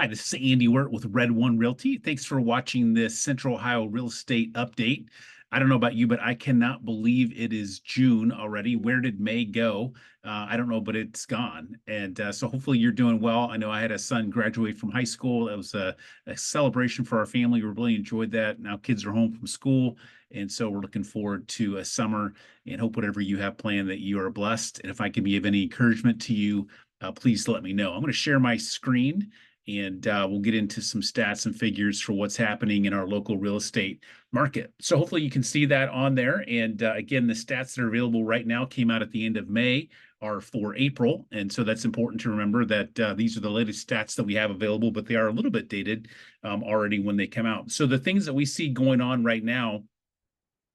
Hi, this is Andy Wirt with Red One Realty. Thanks for watching this Central Ohio real estate update. I don't know about you, but I cannot believe it is June already. Where did May go? I don't know, but it's gone. And so hopefully you're doing well. I know I had a son graduate from high school. It was a celebration for our family. We really enjoyed that. Now kids are home from school. And so we're looking forward to a summer and hope whatever you have planned that you are blessed. And if I can be of any encouragement to you, please let me know. I'm going to share my screen and we'll get into some stats and figures for what's happening in our local real estate market. So hopefully you can see that on there. And again, the stats that are available right now came out at the end of May are for April. And so that's important to remember that these are the latest stats that we have available, but they are a little bit dated already when they come out. So the things that we see going on right now,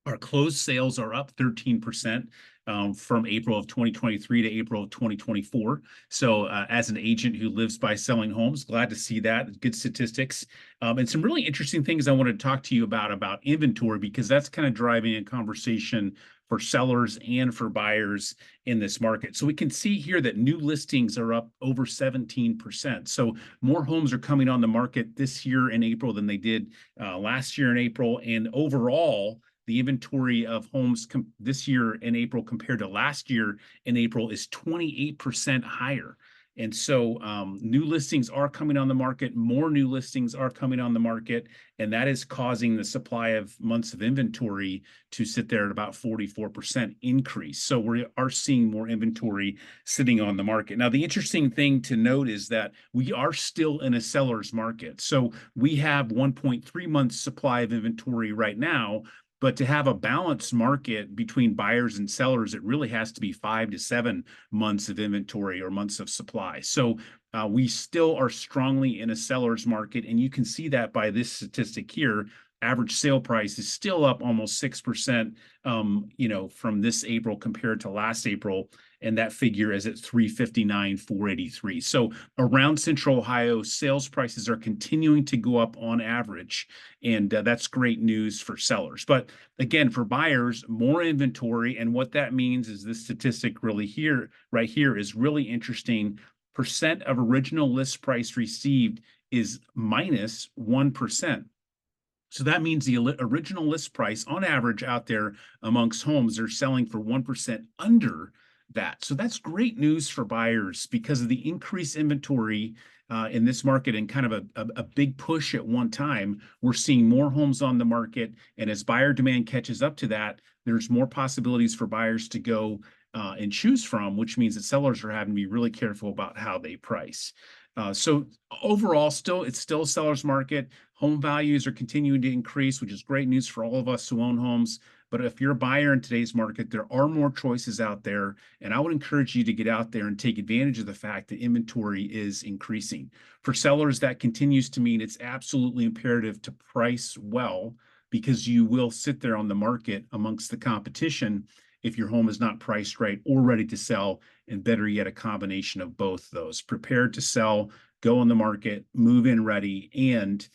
our closed sales are up 13% from April of 2023 to April of 2024. So as an agent who lives by selling homes, glad to see that. Good statistics. And some really interesting things I want to talk to you about inventory, because that's kind of driving a conversation for sellers and for buyers in this market. So we can see here that new listings are up over 17%. So more homes are coming on the market this year in April than they did last year in April. And overall, the inventory of homes this year in April compared to last year in April is 28% higher. And so new listings are coming on the market. More new listings are coming on the market. And that is causing the supply of months of inventory to sit there at about 44% increase. So we are seeing more inventory sitting on the market. Now, the interesting thing to note is that we are still in a seller's market. So we have 1.3 months supply of inventory right now. But to have a balanced market between buyers and sellers, it really has to be 5 to 7 months of inventory or months of supply. So we still are strongly in a seller's market. And you can see that by this statistic here. Average sale price is still up almost 6%, from this April compared to last April. And that figure is at 359,483. So around Central Ohio, sales prices are continuing to go up on average. And that's great news for sellers. But again, for buyers, more inventory. And what that means is this statistic right here is really interesting. Percent of original list price received is minus 1%. So that means the original list price on average out there amongst homes are selling for 1% under that. So that's great news for buyers because of the increased inventory in this market and kind of a big push at one time. We're seeing more homes on the market. And as buyer demand catches up to that, there's more possibilities for buyers to go and choose from, which means that sellers are having to be really careful about how they price. So overall, it's still a seller's market. Home values are continuing to increase, which is great news for all of us who own homes. But if you're a buyer in today's market, there are more choices out there. And I would encourage you to get out there and take advantage of the fact that inventory is increasing. For sellers, that continues to mean it's absolutely imperative to price well, because you will sit there on the market amongst the competition if your home is not priced right or ready to sell, and better yet, a combination of both those. Prepared to sell, go on the market, move in ready, and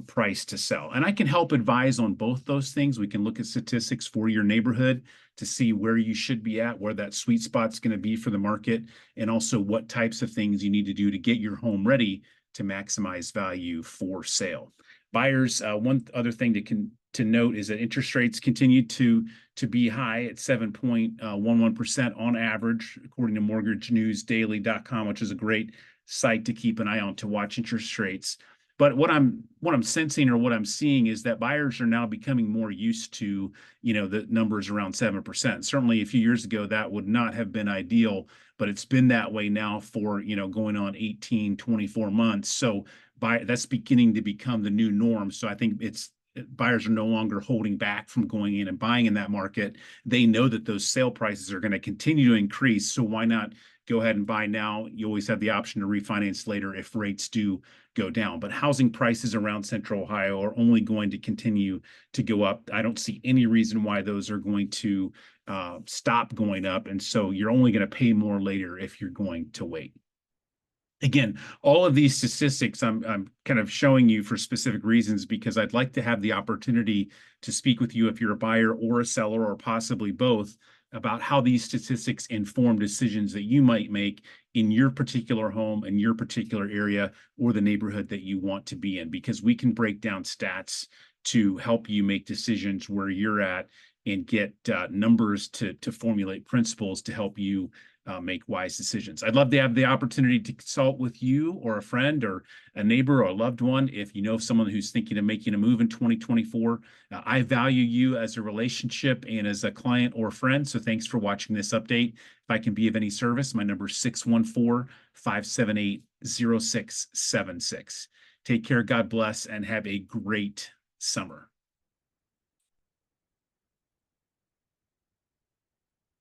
price to sell. And I can help advise on both those things. We can look at statistics for your neighborhood to see where you should be at, where that sweet spot's going to be for the market, and also what types of things you need to do to get your home ready to maximize value for sale. Buyers, one other thing to note is that interest rates continue to be high at 7.11% on average, according to mortgagenewsdaily.com, which is a great site to keep an eye on to watch interest rates. But what I'm sensing or what I'm seeing is that buyers are now becoming more used to, the numbers around 7%. Certainly a few years ago, that would not have been ideal, but it's been that way now for, going on 18, 24 months. So that's beginning to become the new norm. So I think buyers are no longer holding back from going in and buying in that market. They know that those sale prices are going to continue to increase. So why not go ahead and buy now? You always have the option to refinance later if rates do go down. But housing prices around Central Ohio are only going to continue to go up. I don't see any reason why those are going to stop going up. And so you're only going to pay more later if you're going to wait. Again, all of these statistics I'm kind of showing you for specific reasons, because I'd like to have the opportunity to speak with you if you're a buyer or a seller or possibly both about how these statistics inform decisions that you might make in your particular home, in your particular area, or the neighborhood that you want to be in, because we can break down stats to help you make decisions where you're at and get numbers to formulate principles to help you make wise decisions. I'd love to have the opportunity to consult with you or a friend or a neighbor or a loved one. If you know someone who's thinking of making a move in 2024, I value you as a relationship and as a client or friend. So thanks for watching this update. If I can be of any service, my number is 614-578-0676. Take care, God bless, and have a great summer.